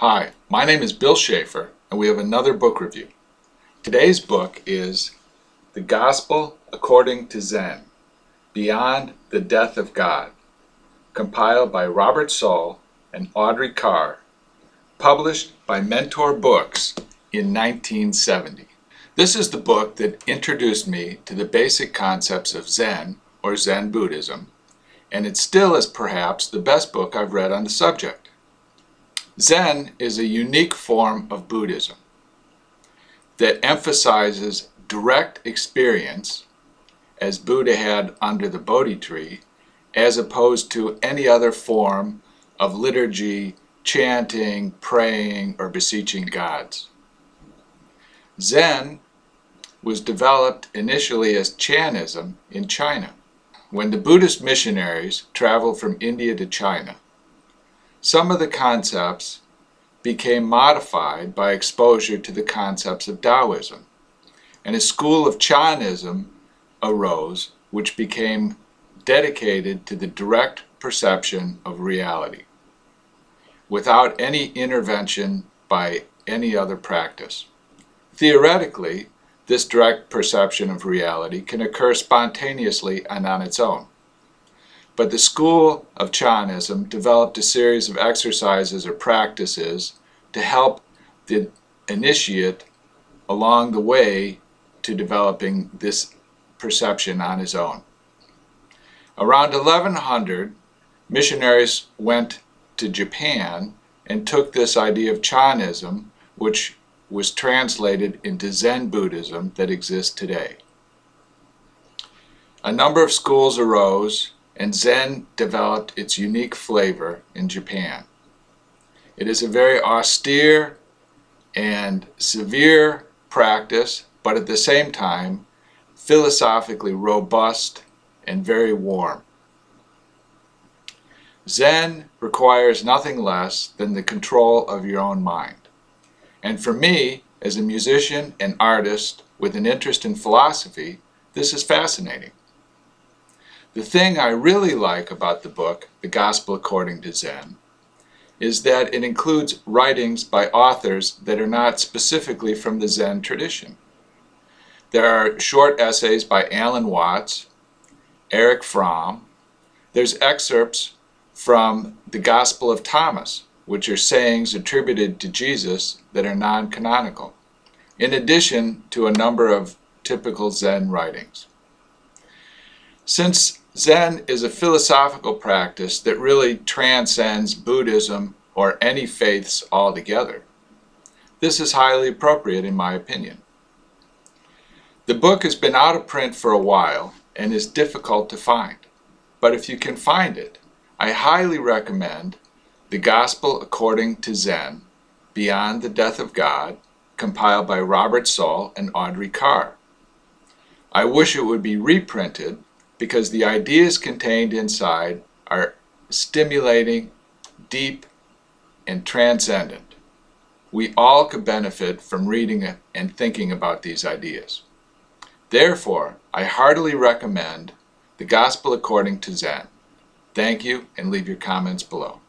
Hi, my name is Bill Schaeffer, and we have another book review. Today's book is The Gospel According to Zen, Beyond the Death of God, compiled by Robert Sohl and Audrey Carr, published by Mentor Books in 1970. This is the book that introduced me to the basic concepts of Zen, or Zen Buddhism, and it still is perhaps the best book I've read on the subject. Zen is a unique form of Buddhism that emphasizes direct experience, as Buddha had under the Bodhi tree, as opposed to any other form of liturgy, chanting, praying, or beseeching gods. Zen was developed initially as Chan-ism in China. When the Buddhist missionaries traveled from India to China, some of the concepts became modified by exposure to the concepts of Taoism, and a school of Chan-ism arose which became dedicated to the direct perception of reality, without any intervention by any other practice. Theoretically, this direct perception of reality can occur spontaneously and on its own. But the school of Chan-ism developed a series of exercises or practices to help the initiate along the way to developing this perception on his own. Around 1100, missionaries went to Japan and took this idea of Chan-ism, which was translated into Zen Buddhism that exists today. A number of schools arose, and Zen developed its unique flavor in Japan. It is a very austere and severe practice, but at the same time philosophically robust and very warm. Zen requires nothing less than the control of your own mind. And for me, as a musician and artist with an interest in philosophy, this is fascinating. The thing I really like about the book, The Gospel According to Zen, is that it includes writings by authors that are not specifically from the Zen tradition. There are short essays by Alan Watts, Erich Fromm. There's excerpts from the Gospel of Thomas, which are sayings attributed to Jesus that are non-canonical, in addition to a number of typical Zen writings. Since Zen is a philosophical practice that really transcends Buddhism or any faiths altogether, this is highly appropriate in my opinion. The book has been out of print for a while and is difficult to find, but if you can find it, I highly recommend The Gospel According to Zen, Beyond the Death of God, compiled by Robert Sohl and Audrey Carr. I wish it would be reprinted because the ideas contained inside are stimulating, deep, and transcendent. We all could benefit from reading and thinking about these ideas. Therefore, I heartily recommend The Gospel According to Zen. Thank you, and leave your comments below.